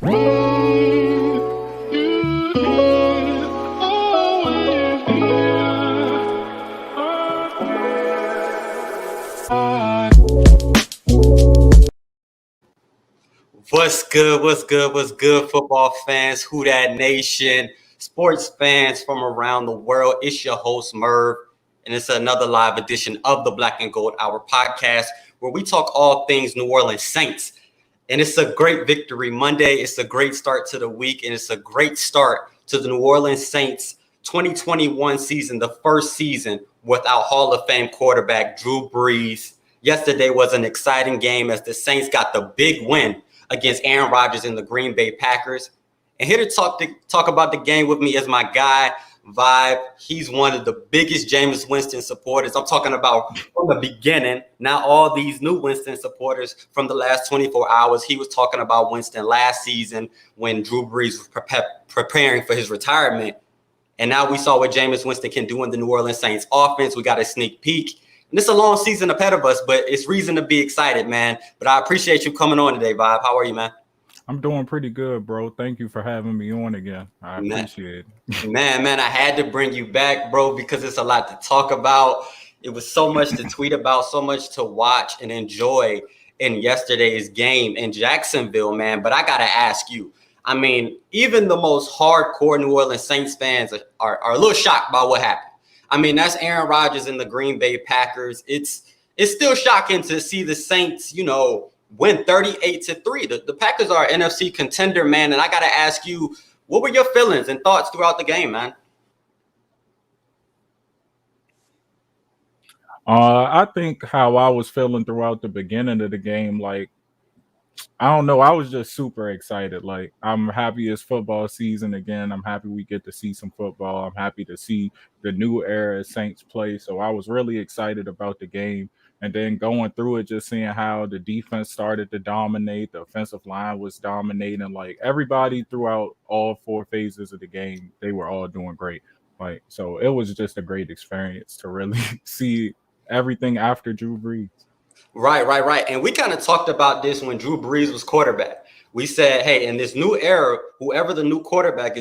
What's good? What's good? What's good, football fans, Who Dat Nation, sports fans from around the world? It's your host, Merv, and it's another live edition of the Black and Gold Hour podcast where we talk all things New Orleans Saints. And it's a great victory Monday. It's a great start to the week, and it's a great start to the New Orleans Saints 2021 season, the first season without Hall of Fame quarterback Drew Brees. Yesterday was an exciting game as the Saints got the big win against Aaron Rodgers and the Green Bay Packers. And here to talk about the game with me is my guy, Vibe. He's one of the biggest Jameis Winston supporters. I'm talking about from the beginning, not all these new Winston supporters from the last 24 hours. He was talking about Winston last season when Drew Brees was preparing for his retirement. And now we saw what Jameis Winston can do in the New Orleans Saints offense. We got a sneak peek. And it's a long season ahead of us, but it's reason to be excited, man. But I appreciate you coming on today, Vibe. How are you, man? I'm doing pretty good, bro. Thank you for having me on again. I appreciate it. Man, I had to bring you back, bro, because it's a lot to talk about. It was so much to tweet about, so much to watch and enjoy in yesterday's game in Jacksonville, man. But I got to ask you, I mean, even the most hardcore New Orleans Saints fans are a little shocked by what happened. I mean, that's Aaron Rodgers and the Green Bay Packers. It's still shocking to see the Saints, win 38-3. The Packers are an NFC contender, man. And I got to ask you, what were your feelings and thoughts throughout the game, man? I think how I was feeling throughout the beginning of the game, I don't know. I was just super excited. I'm happy it's football season again. I'm happy we get to see some football. I'm happy to see the new era Saints play. So I was really excited about the game. And then going through it, just seeing how the defense started to dominate. The offensive line was dominating. Everybody throughout all four phases of the game, they were all doing great. So it was just a great experience to really see everything after Drew Brees. Right. And we kind of talked about this when Drew Brees was quarterback. We said, hey, in this new era, whoever the new quarterback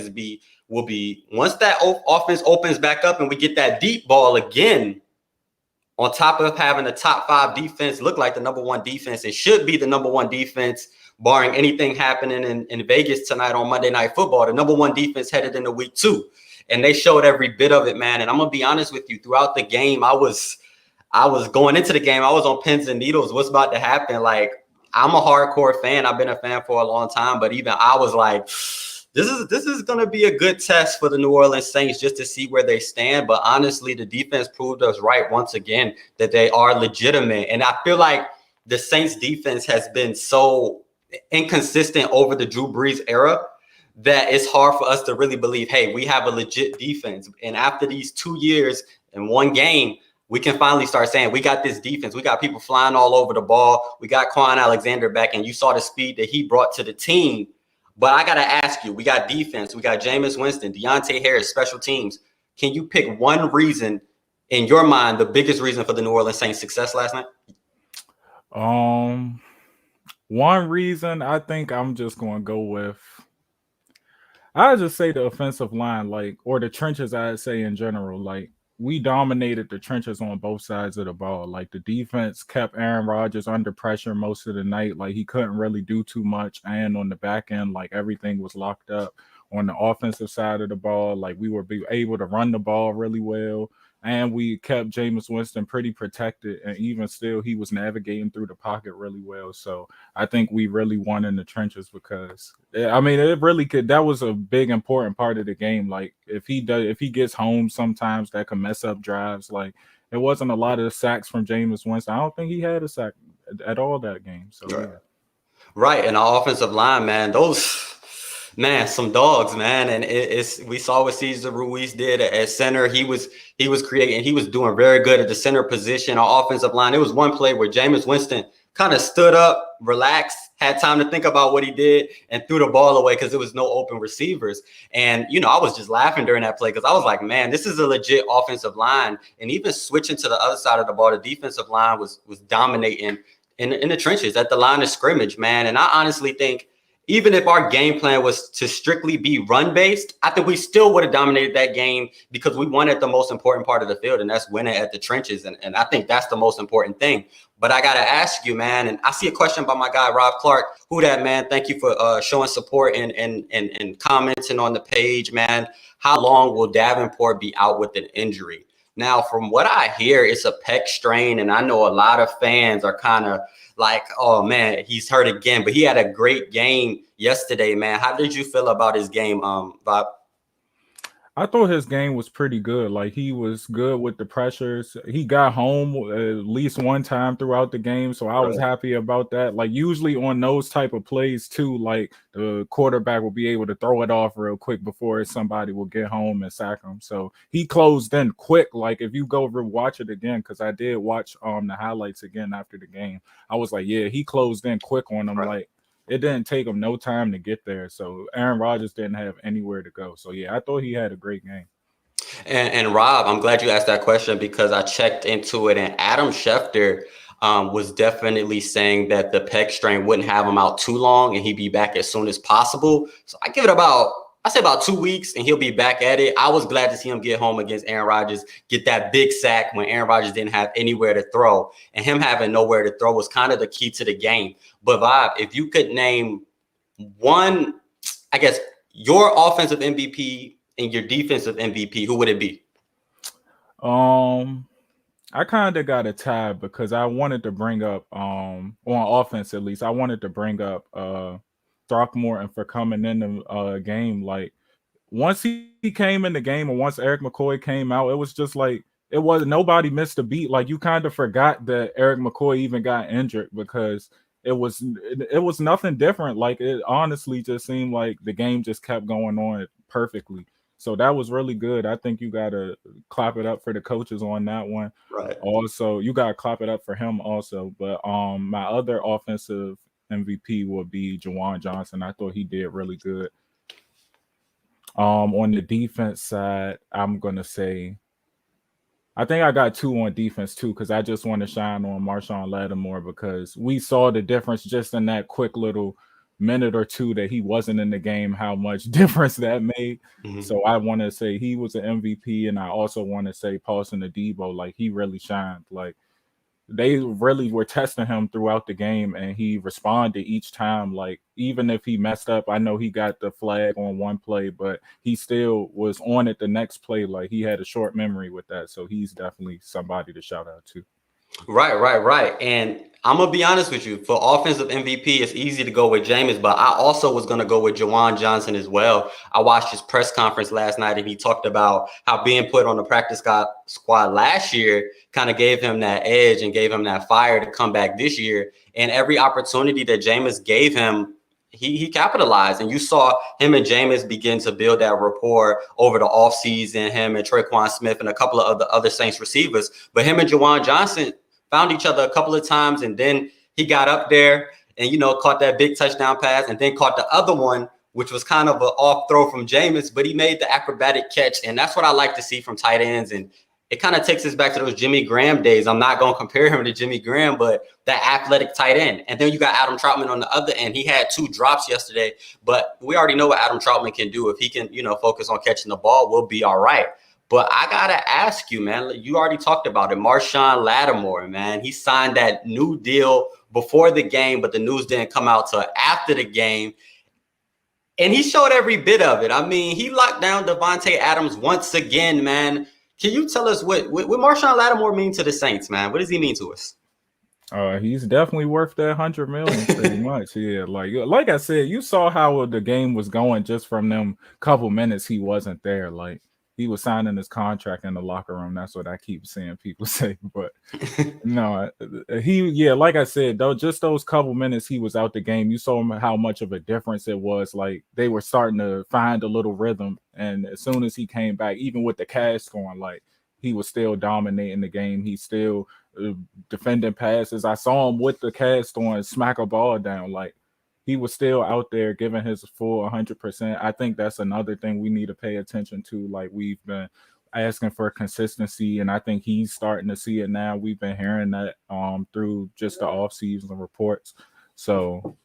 will be, once that offense opens back up and we get that deep ball again, on top of having a top 5 defense, look like the number 1 defense, it should be the number 1 defense, barring anything happening in Vegas tonight on Monday Night Football, the number 1 defense headed into week 2. And they showed every bit of it, man. And I'm going to be honest with you, throughout the game, I was going into the game. I was on pins and needles. What's about to happen? I'm a hardcore fan. I've been a fan for a long time, but even I was like, this is going to be a good test for the New Orleans Saints just to see where they stand. But honestly, the defense proved us right once again that they are legitimate. And I feel like the Saints defense has been so inconsistent over the Drew Brees era that it's hard for us to really believe, hey, we have a legit defense. And after these 2 years and one game, we can finally start saying we got this defense. We got people flying all over the ball. We got Quan Alexander back, and you saw the speed that he brought to the team. But I got to ask you, we got defense. We got Jameis Winston, Deontay Harris, special teams. Can you pick one reason in your mind, the biggest reason for the New Orleans Saints' success last night? One reason I think I'm just going to go with, I would just say the offensive line, or the trenches, I'd say in general, we dominated the trenches on both sides of the ball. The defense kept Aaron Rodgers under pressure most of the night. He couldn't really do too much. And on the back end, everything was locked up. On the offensive side of the ball, we were able to run the ball really well. And we kept Jameis Winston pretty protected. And even still, he was navigating through the pocket really well. So I think we really won in the trenches because, it really could. That was a big, important part of the game. If he gets home sometimes, that can mess up drives. It wasn't a lot of sacks from Jameis Winston. I don't think he had a sack at all that game. So, right. Right. And our offensive line, man, some dogs, man. And we saw what Cesar Ruiz did at center. He was creating, he was doing very good at the center position. Our offensive line, it was one play where Jameis Winston kind of stood up, relaxed, had time to think about what he did, and threw the ball away because there was no open receivers. And, I was just laughing during that play because I was like, man, this is a legit offensive line. And even switching to the other side of the ball, the defensive line was dominating in the trenches at the line of scrimmage, man. And I honestly think even if our game plan was to strictly be run based, I think we still would have dominated that game because we wanted the most important part of the field, and that's winning at the trenches. And I think that's the most important thing. But I got to ask you, man, and I see a question by my guy, Rob Clark. Who that, man? Thank you for showing support and commenting on the page, man. How long will Davenport be out with an injury? Now, from what I hear, it's a pec strain, and I know a lot of fans are kind of like, oh, man, he's hurt again. But he had a great game yesterday, man. How did you feel about his game, Bob? I thought his game was pretty good. Like, he was good with the pressures. He got home at least one time throughout the game, so I was happy about that. Like, usually on those type of plays too, like the quarterback will be able to throw it off real quick before somebody will get home and sack him. So he closed in quick. Like, if you go watch it again, because I did watch the highlights again after the game, I was like, yeah, he closed in quick on them. Like, it didn't take him no time to get there. So Aaron Rodgers didn't have anywhere to go. So, yeah, I thought he had a great game. And Rob, I'm glad you asked that question because I checked into it, and Adam Schefter was definitely saying that the pec strain wouldn't have him out too long and he'd be back as soon as possible. So I give it about 2 weeks and he'll be back at it. I was glad to see him get home against Aaron Rodgers, get that big sack when Aaron Rodgers didn't have anywhere to throw. And him having nowhere to throw was kind of the key to the game. But Bob, if you could name one, I guess, your offensive MVP and your defensive MVP, who would it be? I kind of got a tie because I wanted to bring up on offense at least. I wanted to bring up Throckmorton for coming in the game. Like, once he came in the game and once Eric McCoy came out, it was just like nobody missed a beat. Like, you kind of forgot that Eric McCoy even got injured because it was nothing different. Like, it honestly just seemed like the game just kept going on perfectly. So that was really good. I think you gotta clap it up for the coaches on that one. Right. Also, you gotta clap it up for him also. But my other offensive MVP would be Juwan Johnson. I thought he did really good. On the defense side, I'm gonna say I think I got two on defense too, because I just want to shine on Marshawn Lattimore because we saw the difference just in that quick little minute or two that he wasn't in the game, how much difference that made. Mm-hmm. So I want to say he was an MVP, and I also want to say Paulson Adebo, like, he really shined. Like, they really were testing him throughout the game, and he responded each time. Like, even if he messed up, I know he got the flag on one play, but he still was on it the next play. Like, he had a short memory with that, so he's definitely somebody to shout out to. Right. And I'm going to be honest with you. For offensive MVP, it's easy to go with Jameis, but I also was going to go with Juwan Johnson as well. I watched his press conference last night, and he talked about how being put on the practice squad last year kind of gave him that edge and gave him that fire to come back this year. And every opportunity that Jameis gave him, he capitalized, and you saw him and Jameis begin to build that rapport over the offseason, him and Traquan Smith and a couple of other Saints receivers. But him and Juwan Johnson found each other a couple of times, and then he got up there and, caught that big touchdown pass and then caught the other one, which was kind of an off throw from Jameis, but he made the acrobatic catch. And that's what I like to see from tight ends. And it kind of takes us back to those Jimmy Graham days. I'm not going to compare him to Jimmy Graham, but that athletic tight end. And then you got Adam Troutman on the other end. He had 2 drops yesterday, but we already know what Adam Troutman can do. If he can, focus on catching the ball, we'll be all right. But I got to ask you, man, you already talked about it. Marshawn Lattimore, man, he signed that new deal before the game, but the news didn't come out till after the game. And he showed every bit of it. I mean, he locked down Devontae Adams once again, man. Can you tell us what Marshawn Lattimore mean to the Saints, man? What does he mean to us? He's definitely worth that $100 million, pretty much. Yeah, like I said, you saw how the game was going just from them couple minutes he wasn't there. Like, he was signing his contract in the locker room. That's what I keep seeing people say. But no, like I said, though, just those couple minutes he was out the game, you saw how much of a difference it was. Like, they were starting to find a little rhythm. And as soon as he came back, even with the cast going, like, he was still dominating the game. He's still defending passes. I saw him with the cast on smack a ball down. Like, he was still out there giving his full 100%. I think that's another thing we need to pay attention to. Like, we've been asking for consistency, and I think he's starting to see it now. We've been hearing that through just the offseason reports. So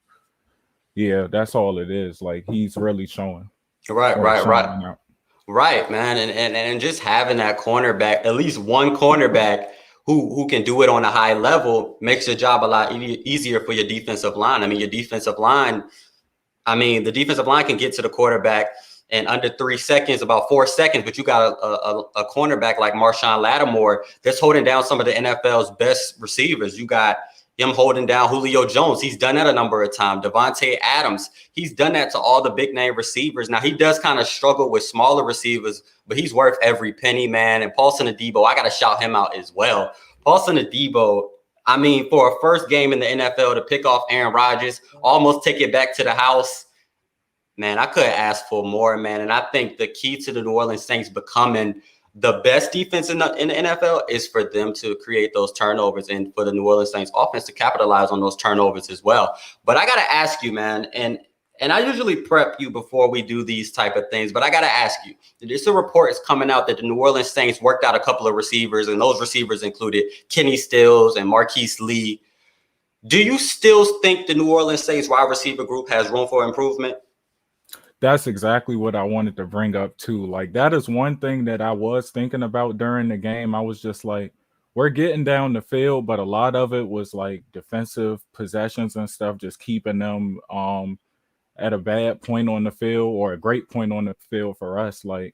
Yeah, that's all it is. Like he's really showing Right, or right, right. shining out. Right, man, and just having that cornerback, at least one cornerback who can do it on a high level, makes your job a lot easier for your defensive line. I mean, your defensive line. I mean, the defensive line can get to the quarterback in under 3 seconds, about 4 seconds, but you got a cornerback like Marshawn Lattimore that's holding down some of the NFL's best receivers. You got him holding down Julio Jones. He's done that a number of times. Devontae Adams, he's done that to all the big name receivers. Now, he does kind of struggle with smaller receivers, but he's worth every penny, man. And Paulson Adebo, I got to shout him out as well. Paulson Adebo, I mean, for a first game in the NFL to pick off Aaron Rodgers, almost take it back to the house, man, I couldn't ask for more, man. And I think the key to the New Orleans Saints becoming the best defense in the NFL is for them to create those turnovers and for the New Orleans Saints offense to capitalize on those turnovers as well. But I got to ask you, man, and I usually prep you before we do these type of things, but I got to ask you, there's a report is coming out that the New Orleans Saints worked out a couple of receivers, and those receivers included Kenny Stills and Marquise Lee. Do you still think the New Orleans Saints wide receiver group has room for improvement? That's exactly what I wanted to bring up too. Like that is one thing that I was thinking about during the game. I was just like, we're getting down the field, but a lot of it was like defensive possessions and stuff, just keeping them at a bad point on the field or a great point on the field for us. Like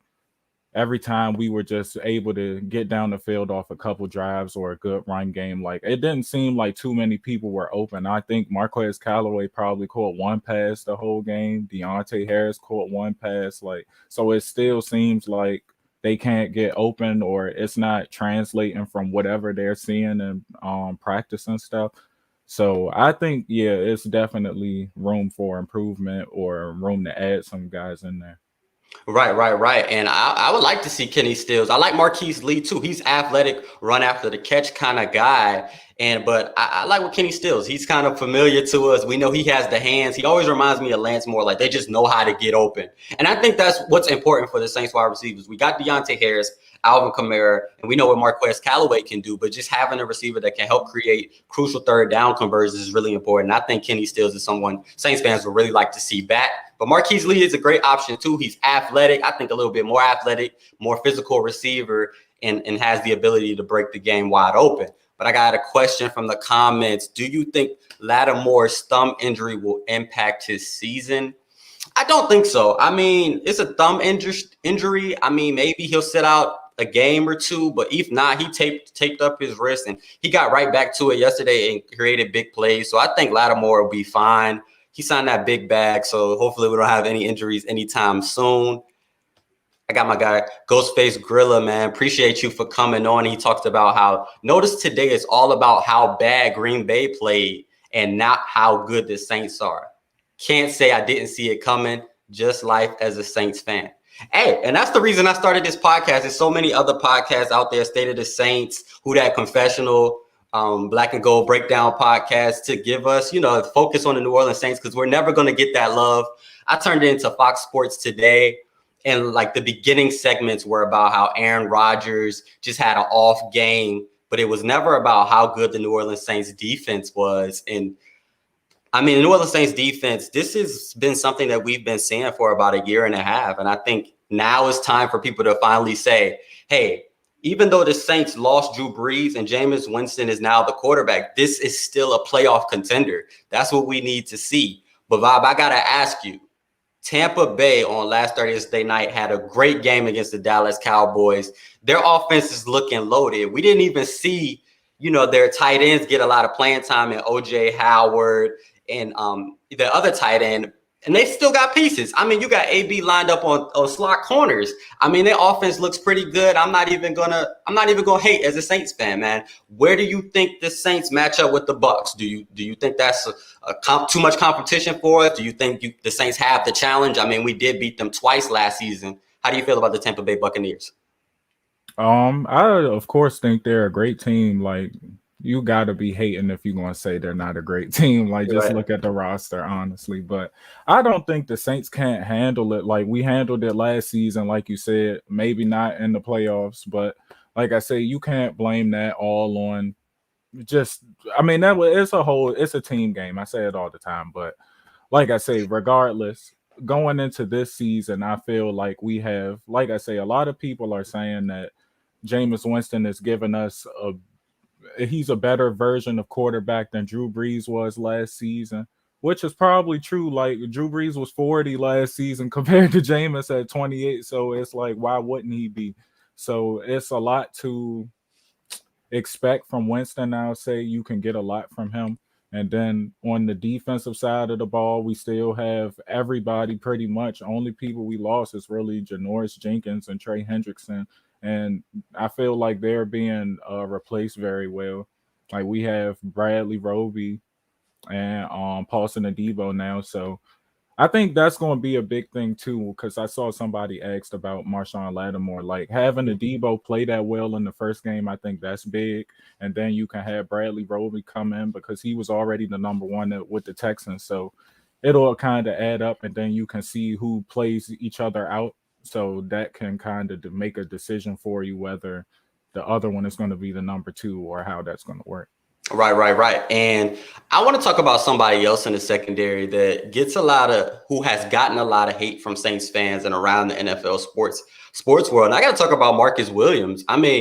every time we were just able to get down the field off a couple drives or a good run game, like it didn't seem like too many people were open. I think Marquez Callaway probably caught one pass the whole game. Deontay Harris caught one pass. Like, so it still seems like they can't get open or it's not translating from whatever they're seeing in practice and stuff. So I think, yeah, it's definitely room for improvement or room to add some guys in there. Right, right, right. And I would like to see Kenny Stills. I like Marquise Lee too. He's athletic, run after the catch kind of guy. But I like what Kenny Stills. He's kind of familiar to us. We know he has the hands. He always reminds me of Lance Moore. Like they just know how to get open. And I think that's what's important for the Saints wide receivers. We got Deontay Harris, Alvin Kamara, and we know what Marquez Callaway can do. But just having a receiver that can help create crucial third down conversions is really important. And I think Kenny Stills is someone Saints fans would really like to see back. But Marquise Lee is a great option too. He's athletic. I think a little bit more athletic, more physical receiver, and has the ability to break the game wide open. But I got a question from the comments. Do you think Lattimore's thumb injury will impact his season? I don't think so. I mean, it's a thumb injury. I mean, maybe he'll sit out a game or two, but if not, he taped up his wrist and he got right back to it yesterday and created big plays. So I think Lattimore will be fine. He signed that big bag, so hopefully we don't have any injuries anytime soon. I got my guy, Ghostface Grilla, man. Appreciate you for coming on. He talked about how, notice today is all about how bad Green Bay played and not how good the Saints are. Can't say I didn't see it coming, just life as a Saints fan. Hey, and that's the reason I started this podcast. There's so many other podcasts out there, State of the Saints, Who Dat Confessional, Black and Gold Breakdown podcast to give us, focus on the New Orleans Saints because we're never going to get that love. I turned it into Fox Sports Today. And like the beginning segments were about how Aaron Rodgers just had an off game, but it was never about how good the New Orleans Saints defense was. And I mean, the New Orleans Saints defense, this has been something that we've been seeing for about a year and a half. And I think now it's time for people to finally say, hey, even though the Saints lost Drew Brees and Jameis Winston is now the quarterback, this is still a playoff contender. That's what we need to see. But Bob, I got to ask you, Tampa Bay on last Thursday night had a great game against the Dallas Cowboys. Their offense is looking loaded. We didn't even see, their tight ends get a lot of playing time in O.J. Howard and the other tight end, and they still got pieces. I mean, you got AB lined up on slot corners. I mean, their offense looks pretty good. I'm not even gonna hate as a Saints fan, man. Where do you think the Saints match up with the Bucs? Do you think that's too much competition for us? Do you think the Saints have the challenge? I mean, we did beat them twice last season. How do you feel about the Tampa Bay Buccaneers? I of course think they're a great team. Like you got to be hating if you're going to say they're not a great team. Like just look at the roster, honestly. But I don't think the Saints can't handle it. Like we handled it last season, like you said, maybe not in the playoffs, but like I say, you can't blame that all on it's a team game. I say it all the time, but like I say, regardless, going into this season, I feel like we have, like I say, a lot of people are saying that Jameis Winston has given us he's a better version of quarterback than Drew Brees was last season, which is probably true. Like Drew Brees was 40 last season compared to Jameis at 28. So it's like, why wouldn't he be? So it's a lot to expect from Winston. I'll say you can get a lot from him. And then on the defensive side of the ball, we still have everybody pretty much. Only people we lost is really Janoris Jenkins and Trey Hendrickson. And I feel like they're being replaced very well. Like we have Bradley Roby and Paulson Adebo now. So I think that's going to be a big thing too, because I saw somebody asked about Marshawn Lattimore. Like having a Debo play that well in the first game, I think that's big. And then you can have Bradley Roby come in because he was already the number one with the Texans. So it'll kind of add up, and then you can see who plays each other out. So that can kind of make a decision for you whether the other one is going to be the number two or how that's going to work. Right. And I want to talk about somebody else in the secondary that gets who has gotten a lot of hate from Saints fans and around the NFL sports world. And I got to talk about Marcus Williams. Ever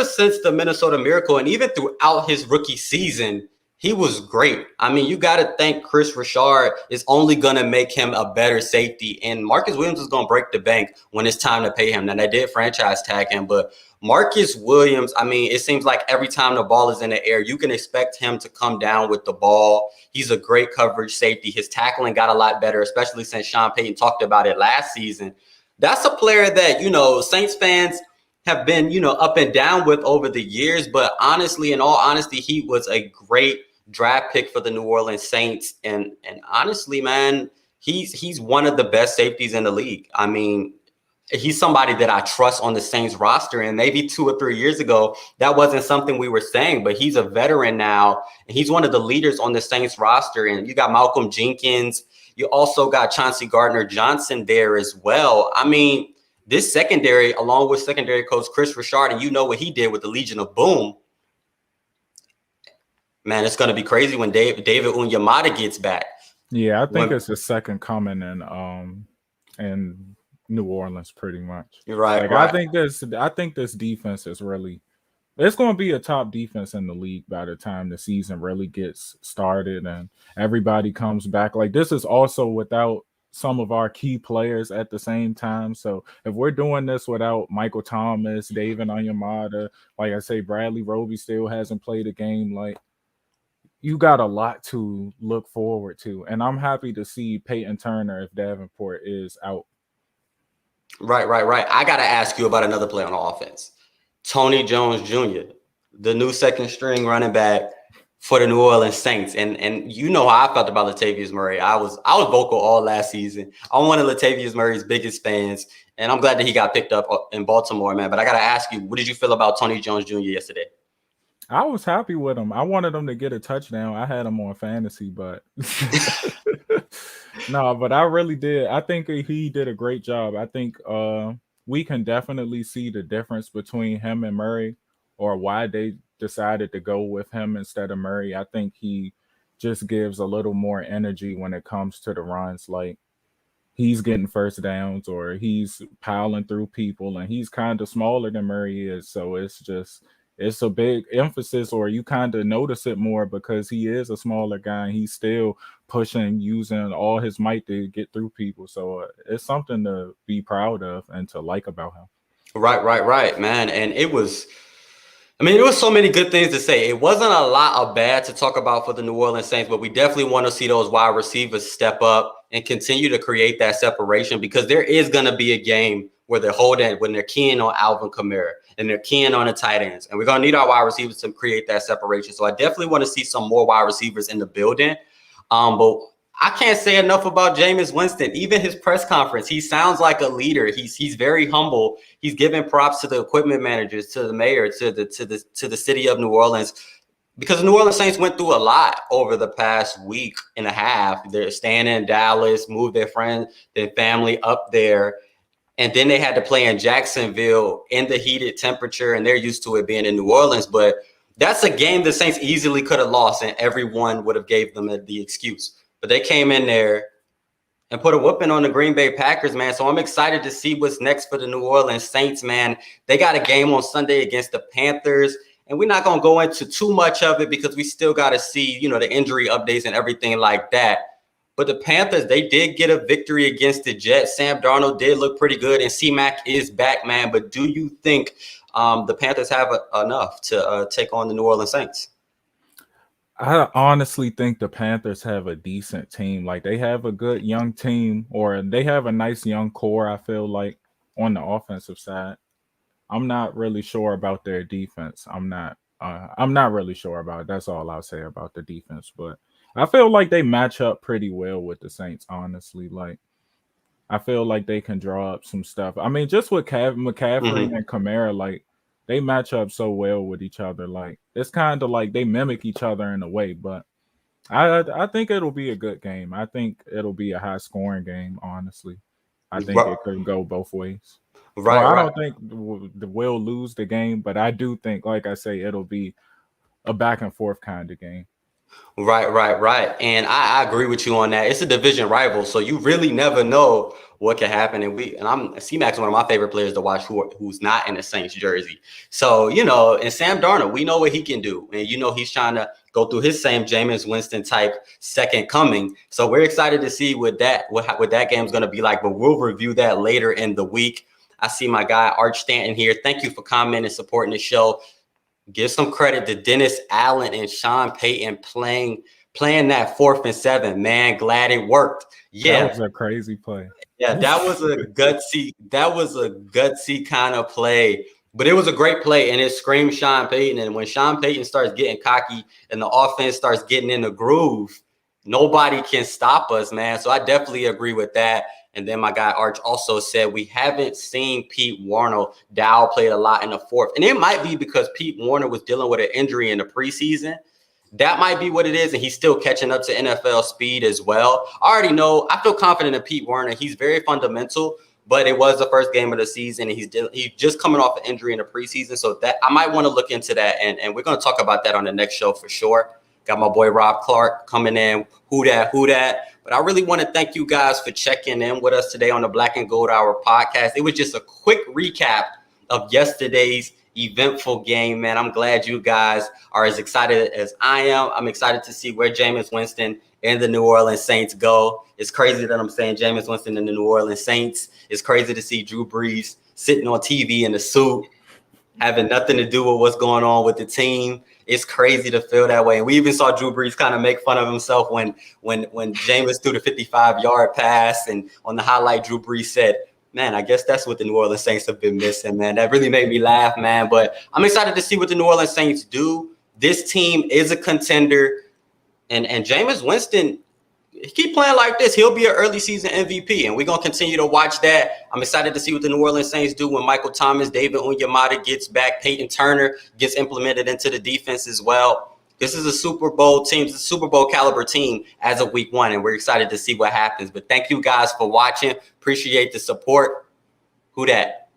since the Minnesota Miracle and even throughout his rookie season, he was great. You got to think Chris Richard is only going to make him a better safety. And Marcus Williams is going to break the bank when it's time to pay him. Now, they did franchise tag him, but Marcus Williams, it seems like every time the ball is in the air, you can expect him to come down with the ball. He's a great coverage safety. His tackling got a lot better, especially since Sean Payton talked about it last season. That's a player that, Saints fans have been, up and down with over the years. But honestly, in all honesty, he was a great draft pick for the New Orleans Saints. And honestly, man, he's one of the best safeties in the league. He's somebody that I trust on the Saints roster. And maybe 2 or 3 years ago, that wasn't something we were saying, but he's a veteran now. And he's one of the leaders on the Saints roster. And you got Malcolm Jenkins. You also got Chauncey Gardner-Johnson there as well. This secondary, along with secondary coach Chris Richard, and you know what he did with the Legion of Boom. Man, it's going to be crazy when David Onyemata gets back. Yeah, I think it's the second coming in New Orleans, pretty much. You're right. I think this defense is really, it's going to be a top defense in the league by the time the season really gets started and everybody comes back. Like this is also without some of our key players at the same time. So if we're doing this without Michael Thomas, David Onyemata, like I say, Bradley Roby still hasn't played a game. Like you got a lot to look forward to. And I'm happy to see Peyton Turner if Davenport is out. Right. I got to ask you about another player on the offense. Tony Jones Jr., the new second string running back for the New Orleans Saints. And you know how I felt about Latavius Murray. I was vocal all last season. I'm one of Latavius Murray's biggest fans, and I'm glad that he got picked up in Baltimore, man. But I got to ask you, what did you feel about Tony Jones Jr. yesterday? I was happy with him. I wanted him to get a touchdown. I had him on fantasy, but no, but I really did. I think he did a great job. I think we can definitely see the difference between him and Murray, or why they decided to go with him instead of Murray. I think he just gives a little more energy when it comes to the runs. Like he's getting first downs or he's piling through people, and he's kind of smaller than Murray is. So it's a big emphasis, or you kind of notice it more because he is a smaller guy and he's still pushing, using all his might to get through people. So it's something to be proud of and to like about him. Right, man. And it was so many good things to say. It wasn't a lot of bad to talk about for the New Orleans Saints, but we definitely want to see those wide receivers step up and continue to create that separation, because there is going to be a game where when they're keying on Alvin Kamara and they're keying on the tight ends. And we're going to need our wide receivers to create that separation. So I definitely want to see some more wide receivers in the building. But I can't say enough about Jameis Winston. Even his press conference, he sounds like a leader. He's very humble. He's giving props to the equipment managers, to the mayor, to the city of New Orleans, because the New Orleans Saints went through a lot over the past week and a half. They're staying in Dallas, moved their friends, their family up there. And then they had to play in Jacksonville in the heated temperature, and they're used to it being in New Orleans. But That's a game the Saints easily could have lost, and everyone would have gave them the excuse. But they came in there and put a whooping on the Green Bay Packers, man. So I'm excited to see what's next for the New Orleans Saints, man. They got a game on Sunday against the Panthers, and we're not going to go into too much of it because we still got to see, the injury updates and everything like that. But the Panthers, they did get a victory against the Jets. Sam Darnold did look pretty good, and C-Mac is back, man. But do you think the Panthers have enough to take on the New Orleans Saints? I honestly think the Panthers have a decent team. Like, they have a good young team, or they have a nice young core, I feel like, on the offensive side. I'm not really sure about their defense. I'm not really sure about it. That's all I'll say about the defense. But I feel like they match up pretty well with the Saints, honestly. Like, I feel like they can draw up some stuff. I mean, just with McCaffrey and Kamara, like, they match up so well with each other. Like, it's kind of like they mimic each other in a way, but I think it'll be a good game. I think it'll be a high scoring game, honestly. I think it could go both ways. Right, I don't think we'll lose the game, but I do think, like I say, it'll be a back and forth kind of game. Right. And I agree with you on that. It's a division rival, so you really never know what can happen. And C-Mac's one of my favorite players to watch who's not in the Saints jersey. So, and Sam Darnold, we know what he can do. And, he's trying to go through his same Jameis Winston type second coming. So we're excited to see what that game's going to be like. But we'll review that later in the week. I see my guy, Arch Stanton here. Thank you for commenting and supporting the show. Give some credit to Dennis Allen and Sean Payton playing that 4th and 7. Man, glad it worked. Yeah, that was a crazy play. Yeah, that was a gutsy kind of play. But it was a great play, and it screamed Sean Payton. And when Sean Payton starts getting cocky and the offense starts getting in the groove, nobody can stop us, man. So I definitely agree with that. And then my guy Arch also said we haven't seen Pete Warner. Dow played a lot in the 4th. And it might be because Pete Warner was dealing with an injury in the preseason. That might be what it is. And he's still catching up to NFL speed as well. I already know. I feel confident in Pete Warner. He's very fundamental, but it was the first game of the season. And he's just coming off an injury in the preseason. So that I might want to look into that. And we're going to talk about that on the next show for sure. Got my boy Rob Clark coming in. Who dat? But I really want to thank you guys for checking in with us today on the Black and Gold Hour podcast. It was just a quick recap of yesterday's eventful game, man. I'm glad you guys are as excited as I am. I'm excited to see where Jameis Winston and the New Orleans Saints go. It's crazy that I'm saying Jameis Winston and the New Orleans Saints. It's crazy to see Drew Brees sitting on TV in a suit, having nothing to do with what's going on with the team. It's crazy to feel that way. And we even saw Drew Brees kind of make fun of himself when Jameis threw the 55-yard pass. And on the highlight, Drew Brees said, man, I guess that's what the New Orleans Saints have been missing, man. That really made me laugh, man. But I'm excited to see what the New Orleans Saints do. This team is a contender. And Jameis Winston, keep playing like this, he'll be an early season MVP, and we're going to continue to watch that. I'm excited to see what the New Orleans Saints do when Michael Thomas, David Onyemata gets back, Peyton Turner gets implemented into the defense as well. This is a Super Bowl team, it's a Super Bowl caliber team as of week 1, and we're excited to see what happens. But thank you guys for watching. Appreciate the support. Who dat?